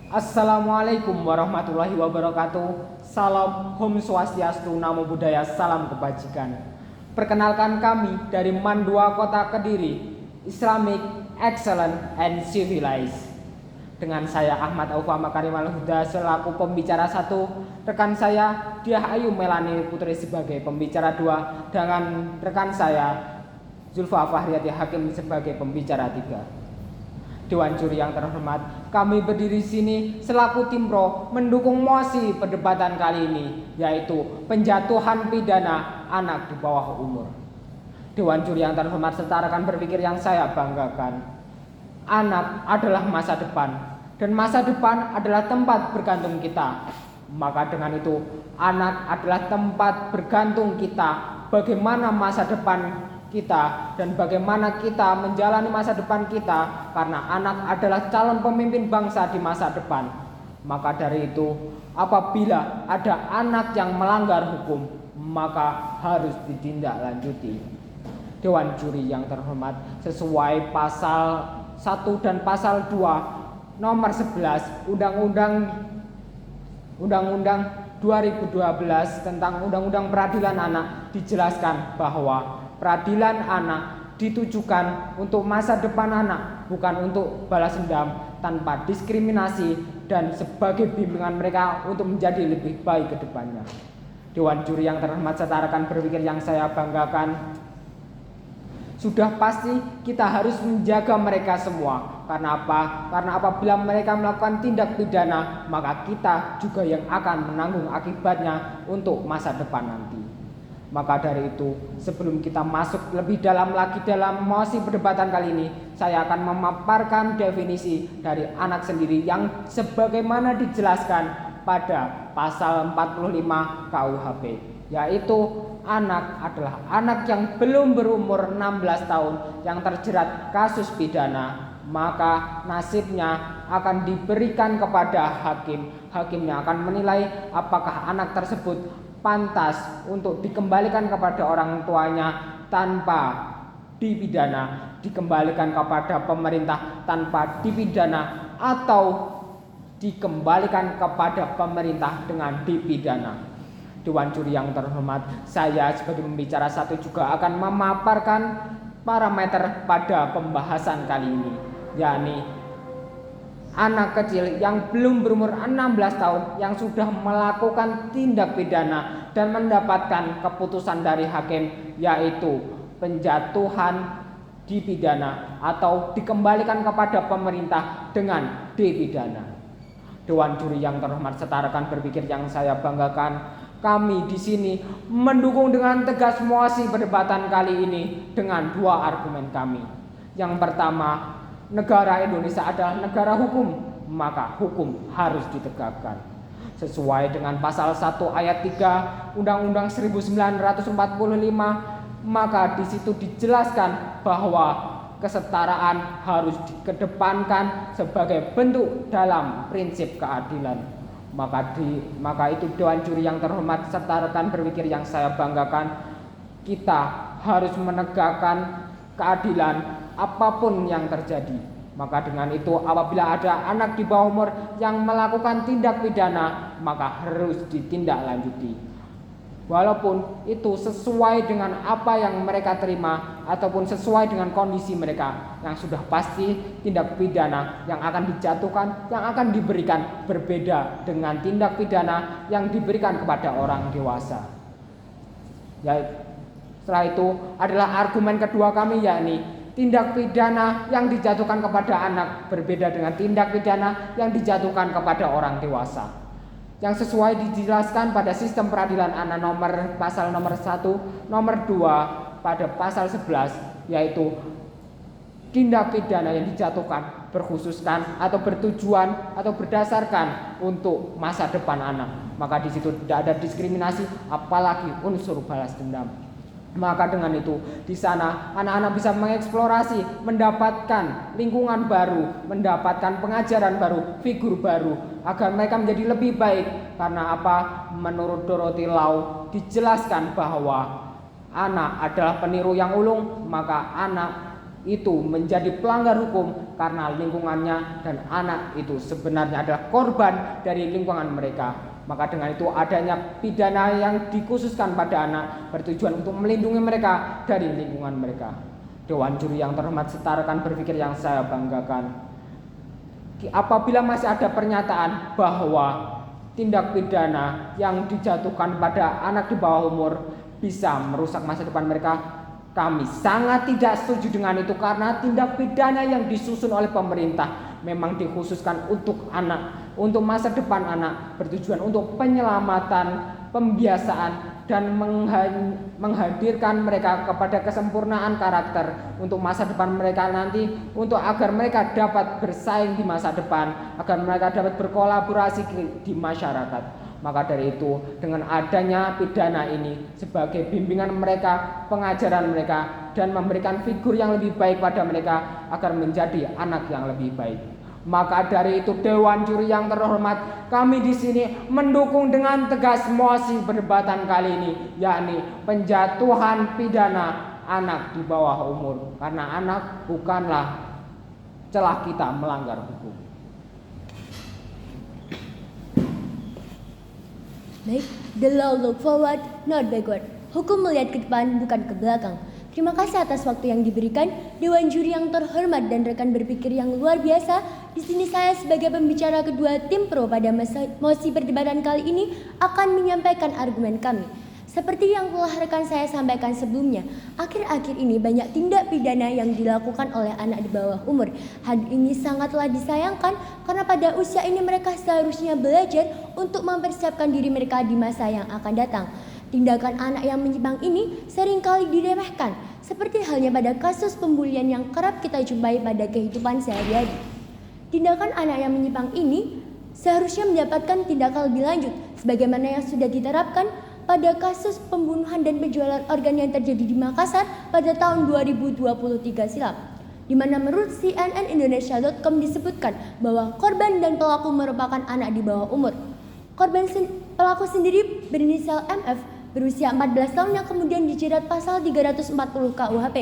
Assalamualaikum warahmatullahi wabarakatuh. Salam Om Swastiastu, Namo Buddhaya, salam kebajikan. Perkenalkan kami dari Mandua Kota Kediri, Islamic Excellent and Civilized. Dengan saya Ahmad Aufa Makarim Al-Huda selaku pembicara 1, rekan saya Diah Ayu Melani Putri sebagai pembicara 2, dengan rekan saya Zulfa Fahriyati Hakim sebagai pembicara 3. Dewan juri yang terhormat, kami berdiri sini selaku tim pro mendukung mosi perdebatan kali ini, yaitu penjatuhan pidana anak di bawah umur. Dewan juri yang terhormat serta rekan berpikir yang saya banggakan, anak adalah masa depan, dan masa depan adalah tempat bergantung kita. Maka dengan itu, anak adalah tempat bergantung kita, bagaimana masa depan kita dan bagaimana kita menjalani masa depan kita, karena anak adalah calon pemimpin bangsa di masa depan. Maka dari itu, apabila ada anak yang melanggar hukum, maka harus ditindaklanjuti. Dewan juri yang terhormat, sesuai pasal 1 dan pasal 2 nomor 11 Undang-Undang 2012 tentang Undang-Undang Peradilan Anak dijelaskan bahwa peradilan anak ditujukan untuk masa depan anak, bukan untuk balas dendam, tanpa diskriminasi dan sebagai bimbingan mereka untuk menjadi lebih baik ke depannya. Dewan juri yang terhormat serta rekan berpikir yang saya banggakan, sudah pasti kita harus menjaga mereka semua. Karena apa? Karena apabila mereka melakukan tindak pidana, maka kita juga yang akan menanggung akibatnya untuk masa depan nanti. Maka dari itu, sebelum kita masuk lebih dalam lagi dalam mosi perdebatan kali ini, saya akan memaparkan definisi dari anak sendiri yang sebagaimana dijelaskan pada pasal 45 KUHP, yaitu anak adalah anak yang belum berumur 16 tahun yang terjerat kasus pidana, maka nasibnya akan diberikan kepada hakim. Hakimnya akan menilai apakah anak tersebut pantas untuk dikembalikan kepada orang tuanya tanpa dipidana, dikembalikan kepada pemerintah tanpa dipidana, atau dikembalikan kepada pemerintah dengan dipidana. Dewan juri yang terhormat, saya sebagai pembicara 1 juga akan memaparkan parameter pada pembahasan kali ini, yakni anak kecil yang belum berumur 16 tahun yang sudah melakukan tindak pidana dan mendapatkan keputusan dari hakim, yaitu penjatuhan dipidana atau dikembalikan kepada pemerintah dengan dipidana. Dewan juri yang terhormat serta rekan berpikir yang saya banggakan, kami di sini mendukung dengan tegas mosi perdebatan kali ini dengan 2 argumen kami. Yang pertama, negara Indonesia adalah negara hukum, maka hukum harus ditegakkan. Sesuai dengan pasal 1 ayat 3 Undang-Undang 1945, maka di situ dijelaskan bahwa kesetaraan harus dikedepankan sebagai bentuk dalam prinsip keadilan. Maka itu Dewan juri yang terhormat serta rekan berpikir yang saya banggakan, kita harus menegakkan keadilan apapun yang terjadi. Maka dengan itu, apabila ada anak di bawah umur yang melakukan tindak pidana, maka harus ditindaklanjuti. Walaupun itu sesuai dengan apa yang mereka terima ataupun sesuai dengan kondisi mereka, yang sudah pasti tindak pidana yang akan dijatuhkan, yang akan diberikan berbeda dengan tindak pidana yang diberikan kepada orang dewasa. Setelah itu adalah argumen kedua kami, yakni tindak pidana yang dijatuhkan kepada anak berbeda dengan tindak pidana yang dijatuhkan kepada orang dewasa, yang sesuai dijelaskan pada sistem peradilan anak pasal nomor 1, nomor 2 pada pasal 11, yaitu tindak pidana yang dijatuhkan berkhususkan atau bertujuan atau berdasarkan untuk masa depan anak. Maka di situ tidak ada diskriminasi, apalagi unsur balas dendam. Maka dengan itu di sana anak-anak bisa mengeksplorasi, mendapatkan lingkungan baru, mendapatkan pengajaran baru, figur baru, agar mereka menjadi lebih baik. Karena apa? Menurut Dorothy Lau dijelaskan bahwa anak adalah peniru yang ulung, maka anak itu menjadi pelanggar hukum karena lingkungannya dan anak itu sebenarnya adalah korban dari lingkungan mereka. Maka dengan itu adanya pidana yang dikhususkan pada anak bertujuan untuk melindungi mereka dari lingkungan mereka. Dewan juri yang terhormat serta rekan berpikir yang saya banggakan, apabila masih ada pernyataan bahwa tindak pidana yang dijatuhkan pada anak di bawah umur bisa merusak masa depan mereka, kami sangat tidak setuju dengan itu, karena tindak pidana yang disusun oleh pemerintah memang dikhususkan untuk anak, untuk masa depan anak, bertujuan untuk penyelamatan, pembiasaan, dan menghadirkan mereka kepada kesempurnaan karakter untuk masa depan mereka nanti, untuk agar mereka dapat bersaing di masa depan, agar mereka dapat berkolaborasi di masyarakat. Maka dari itu, dengan adanya pidana ini sebagai bimbingan mereka, pengajaran mereka, dan memberikan figur yang lebih baik pada mereka agar menjadi anak yang lebih baik. Maka dari itu, Dewan Juri yang terhormat, kami di sini mendukung dengan tegas mosi perdebatan kali ini, yakni penjatuhan pidana anak di bawah umur, karena anak bukanlah celah kita melanggar hukum. Baik, the law look forward, not backward. Hukum melihat ke depan, bukan ke belakang. Terima kasih atas waktu yang diberikan, Dewan Juri yang terhormat dan rekan berpikir yang luar biasa. Di sini saya sebagai pembicara kedua tim pro pada mosi perdebatan kali ini akan menyampaikan argumen kami. Seperti yang telah rekan saya sampaikan sebelumnya, akhir-akhir ini banyak tindak pidana yang dilakukan oleh anak di bawah umur. Hal ini sangatlah disayangkan karena pada usia ini mereka seharusnya belajar untuk mempersiapkan diri mereka di masa yang akan datang. Tindakan anak yang menyimpang ini seringkali diremehkan, seperti halnya pada kasus pembulian yang kerap kita jumpai pada kehidupan sehari-hari. Tindakan anak yang menyimpang ini seharusnya mendapatkan tindakan lebih lanjut, sebagaimana yang sudah diterapkan pada kasus pembunuhan dan penjualan organ yang terjadi di Makassar pada tahun 2023 silam, di mana menurut cnnindonesia.com disebutkan bahwa korban dan pelaku merupakan anak di bawah umur. Pelaku sendiri berinisial MF berusia 14 tahun yang kemudian dijerat pasal 340 KUHP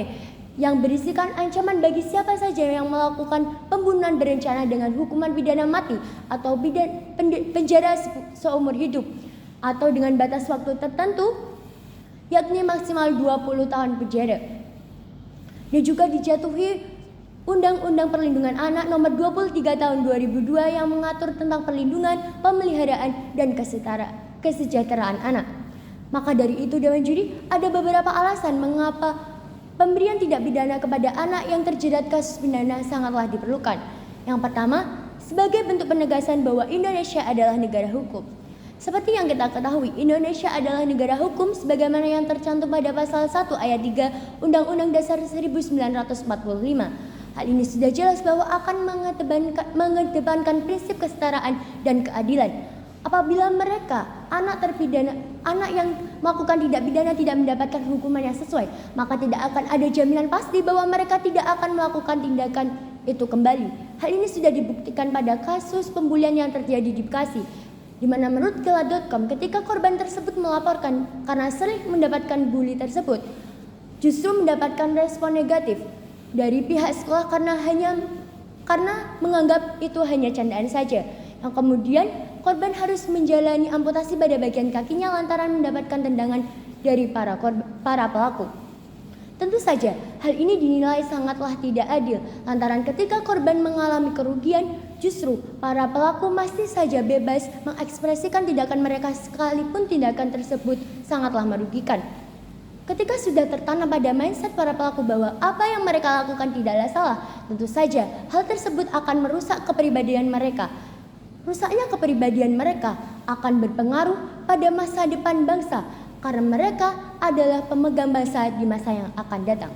yang berisikan ancaman bagi siapa saja yang melakukan pembunuhan berencana dengan hukuman pidana mati atau penjara seumur hidup, atau dengan batas waktu tertentu yakni maksimal 20 tahun penjara. Dan juga dijatuhi Undang-Undang Perlindungan Anak Nomor 23 Tahun 2002 yang mengatur tentang perlindungan, pemeliharaan, dan kesejahteraan anak. Maka dari itu, Dewan Juri, ada beberapa alasan mengapa pemberian tindak pidana kepada anak yang terjerat kasus pidana sangatlah diperlukan. Yang pertama, sebagai bentuk penegasan bahwa Indonesia adalah negara hukum. Seperti yang kita ketahui, Indonesia adalah negara hukum sebagaimana yang tercantum pada pasal 1 ayat 3 Undang-Undang Dasar 1945. Hal ini sudah jelas bahwa akan mengedepankan prinsip kesetaraan dan keadilan. Apabila mereka, anak yang melakukan tindak pidana tidak mendapatkan hukuman yang sesuai, maka tidak akan ada jaminan pasti bahwa mereka tidak akan melakukan tindakan itu kembali. Hal ini sudah dibuktikan pada kasus pembulian yang terjadi di Bekasi, di mana menurut Kela.com ketika korban tersebut melaporkan karena sering mendapatkan bully tersebut, justru mendapatkan respon negatif dari pihak sekolah karena menganggap itu hanya candaan saja, yang kemudian korban harus menjalani amputasi pada bagian kakinya lantaran mendapatkan tendangan dari para pelaku. Tentu saja hal ini dinilai sangatlah tidak adil lantaran ketika korban mengalami kerugian, justru para pelaku masih saja bebas mengekspresikan tindakan mereka sekalipun tindakan tersebut sangatlah merugikan. Ketika sudah tertanam pada mindset para pelaku bahwa apa yang mereka lakukan tidaklah salah, tentu saja hal tersebut akan merusak kepribadian mereka. Rusaknya kepribadian mereka akan berpengaruh pada masa depan bangsa karena mereka adalah pemegang bangsa di masa yang akan datang.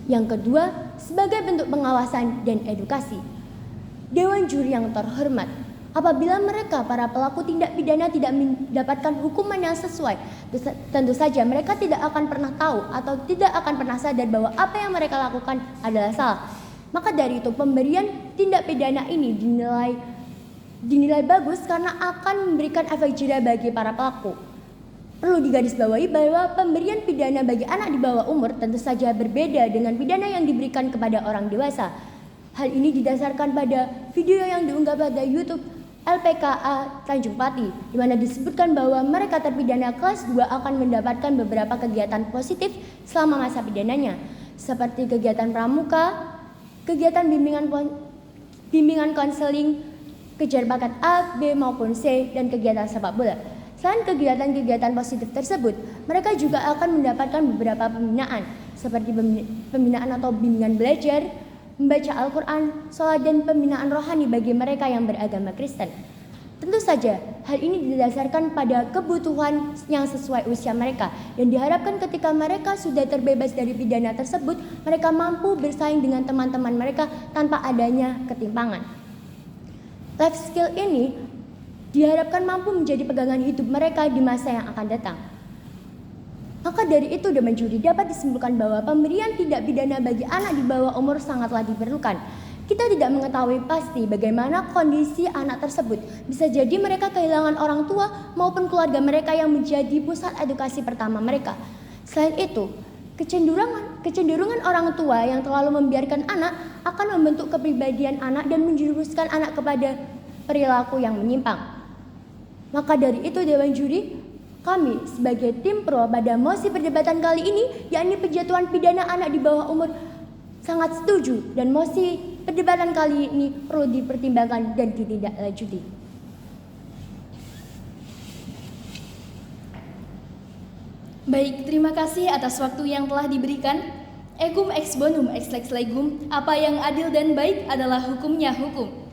Yang kedua, sebagai bentuk pengawasan dan edukasi. Dewan Juri yang terhormat, apabila mereka para pelaku tindak pidana tidak mendapatkan hukuman yang sesuai, tentu saja mereka tidak akan pernah tahu atau tidak akan pernah sadar bahwa apa yang mereka lakukan adalah salah. Maka dari itu pemberian tindak pidana ini dinilai bagus karena akan memberikan efek jera bagi para pelaku. Perlu digarisbawahi bahwa pemberian pidana bagi anak di bawah umur tentu saja berbeda dengan pidana yang diberikan kepada orang dewasa. Hal ini didasarkan pada video yang diunggah pada YouTube LPKA Tanjung Pati, di mana disebutkan bahwa mereka terpidana kelas 2 akan mendapatkan beberapa kegiatan positif selama masa pidananya, seperti kegiatan pramuka, kegiatan bimbingan konseling, kejar bakat A, B maupun C, dan kegiatan sepak bola. Selain kegiatan-kegiatan positif tersebut, mereka juga akan mendapatkan beberapa pembinaan, seperti pembinaan atau bimbingan belajar, membaca Al-Quran, sholat, dan pembinaan rohani bagi mereka yang beragama Kristen. Tentu saja, hal ini didasarkan pada kebutuhan yang sesuai usia mereka, dan diharapkan ketika mereka sudah terbebas dari pidana tersebut, mereka mampu bersaing dengan teman-teman mereka tanpa adanya ketimpangan. Life skill ini diharapkan mampu menjadi pegangan hidup mereka di masa yang akan datang. Maka dari itu, Dewan Juri dapat disimpulkan bahwa pemberian tindak pidana bagi anak di bawah umur sangatlah diperlukan. Kita tidak mengetahui pasti bagaimana kondisi anak tersebut. Bisa jadi mereka kehilangan orang tua maupun keluarga mereka yang menjadi pusat edukasi pertama mereka. Selain itu, kecenderungan orang tua yang terlalu membiarkan anak akan membentuk kepribadian anak dan menjerumuskan anak kepada perilaku yang menyimpang. Maka dari itu, Dewan Juri, kami sebagai tim pro pada mosi perdebatan kali ini, yakni penjatuhan pidana anak di bawah umur, sangat setuju, dan mosi perdebatan kali ini perlu dipertimbangkan dan ditindaklanjuti. Baik, terima kasih atas waktu yang telah diberikan. Egum ex bonum ex lex legum, apa yang adil dan baik adalah hukumnya hukum.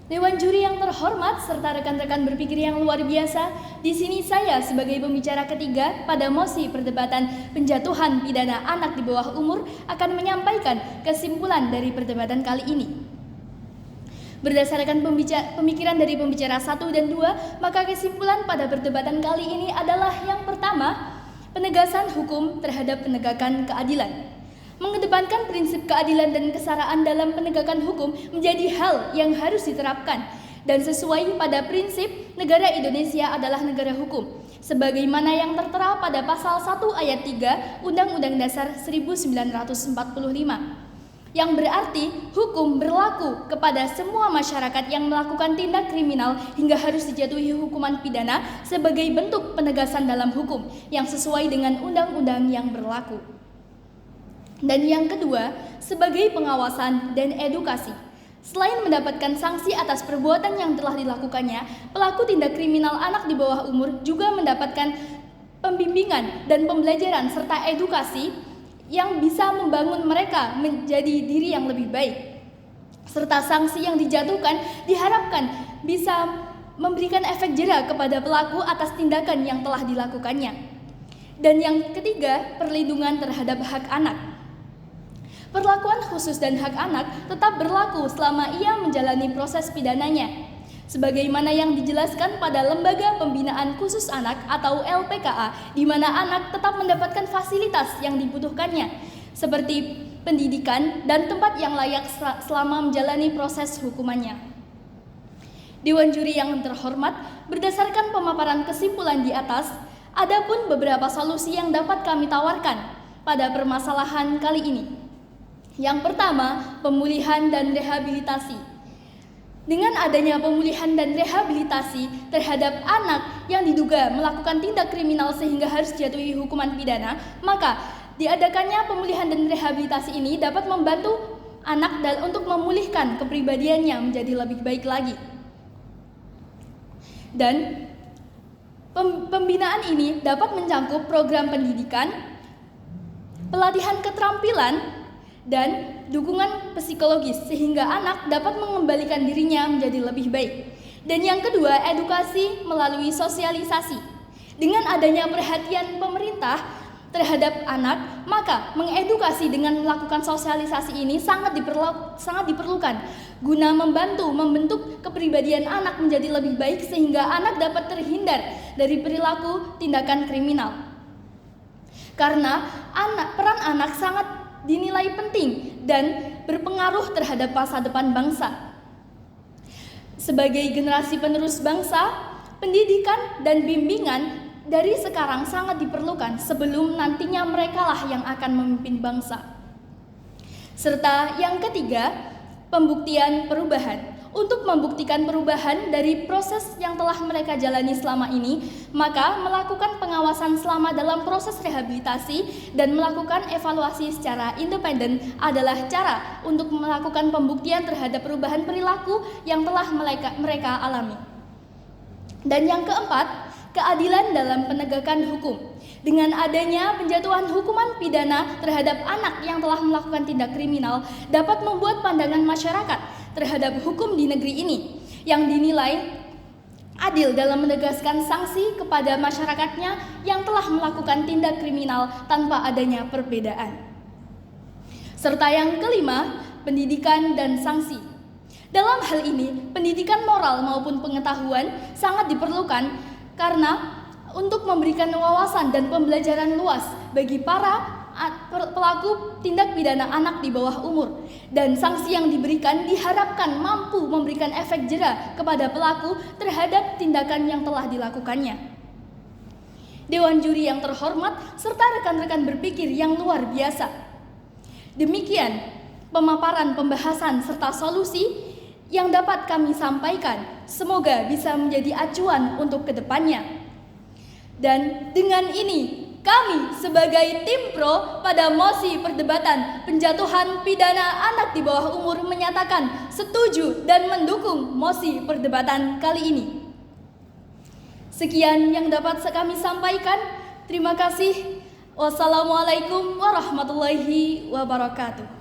Dewan Juri yang terhormat serta rekan-rekan berpikir yang luar biasa, di sini saya sebagai pembicara ketiga pada mosi perdebatan penjatuhan pidana anak di bawah umur akan menyampaikan kesimpulan dari perdebatan kali ini. Berdasarkan pemikiran dari pembicara 1 dan 2, maka kesimpulan pada perdebatan kali ini adalah yang pertama, penegasan hukum terhadap penegakan keadilan. Mengedepankan prinsip keadilan dan kesetaraan dalam penegakan hukum menjadi hal yang harus diterapkan dan sesuai pada prinsip negara Indonesia adalah negara hukum sebagaimana yang tertera pada pasal 1 ayat 3 Undang-Undang Dasar 1945 yang berarti hukum berlaku kepada semua masyarakat yang melakukan tindak kriminal hingga harus dijatuhi hukuman pidana sebagai bentuk penegasan dalam hukum yang sesuai dengan undang-undang yang berlaku. Dan yang kedua, sebagai pengawasan dan edukasi. Selain mendapatkan sanksi atas perbuatan yang telah dilakukannya, pelaku tindak kriminal anak di bawah umur juga mendapatkan pembimbingan dan pembelajaran serta edukasi yang bisa membangun mereka menjadi diri yang lebih baik. Serta sanksi yang dijatuhkan diharapkan bisa memberikan efek jera kepada pelaku atas tindakan yang telah dilakukannya. Dan yang ketiga, perlindungan terhadap hak anak. Perlakuan khusus dan hak anak tetap berlaku selama ia menjalani proses pidananya, sebagaimana yang dijelaskan pada Lembaga Pembinaan Khusus Anak atau LPKA, di mana anak tetap mendapatkan fasilitas yang dibutuhkannya, seperti pendidikan dan tempat yang layak selama menjalani proses hukumannya. Dewan Juri yang terhormat, berdasarkan pemaparan kesimpulan di atas, ada pun beberapa solusi yang dapat kami tawarkan pada permasalahan kali ini. Yang pertama, pemulihan dan rehabilitasi. Dengan adanya pemulihan dan rehabilitasi terhadap anak yang diduga melakukan tindak kriminal sehingga harus dijatuhi hukuman pidana, maka diadakannya pemulihan dan rehabilitasi ini dapat membantu anak untuk memulihkan kepribadiannya menjadi lebih baik lagi. Dan pembinaan ini dapat mencakup program pendidikan, pelatihan keterampilan, dan dukungan psikologis sehingga anak dapat mengembalikan dirinya menjadi lebih baik. Dan yang kedua, edukasi melalui sosialisasi. Dengan adanya perhatian pemerintah terhadap anak, maka mengedukasi dengan melakukan sosialisasi ini sangat diperlukan guna membentuk kepribadian anak menjadi lebih baik sehingga anak dapat terhindar dari perilaku tindakan kriminal. Karena peran anak sangat dinilai penting dan berpengaruh terhadap masa depan bangsa. Sebagai generasi penerus bangsa, pendidikan dan bimbingan dari sekarang sangat diperlukan sebelum nantinya merekalah yang akan memimpin bangsa. Serta yang ketiga, pembuktian perubahan. Untuk membuktikan perubahan dari proses yang telah mereka jalani selama ini, maka melakukan pengawasan selama dalam proses rehabilitasi dan melakukan evaluasi secara independen adalah cara untuk melakukan pembuktian terhadap perubahan perilaku yang telah mereka alami. Dan yang keempat, keadilan dalam penegakan hukum. Dengan adanya penjatuhan hukuman pidana terhadap anak yang telah melakukan tindak kriminal dapat membuat pandangan masyarakat terhadap hukum di negeri ini yang dinilai adil dalam menegaskan sanksi kepada masyarakatnya yang telah melakukan tindak kriminal tanpa adanya perbedaan. Serta yang kelima, pendidikan dan sanksi. Dalam hal ini, pendidikan moral maupun pengetahuan sangat diperlukan karena untuk memberikan wawasan dan pembelajaran luas bagi para pelaku tindak pidana anak di bawah umur, dan sanksi yang diberikan diharapkan mampu memberikan efek jera kepada pelaku terhadap tindakan yang telah dilakukannya. Dewan juri yang terhormat serta rekan-rekan berpikir yang luar biasa. Demikian pemaparan pembahasan serta solusi yang dapat kami sampaikan, semoga bisa menjadi acuan untuk kedepannya. Dan dengan ini, kami sebagai tim pro pada mosi perdebatan penjatuhan pidana anak di bawah umur menyatakan setuju dan mendukung mosi perdebatan kali ini. Sekian yang dapat kami sampaikan. Terima kasih. Wassalamualaikum warahmatullahi wabarakatuh.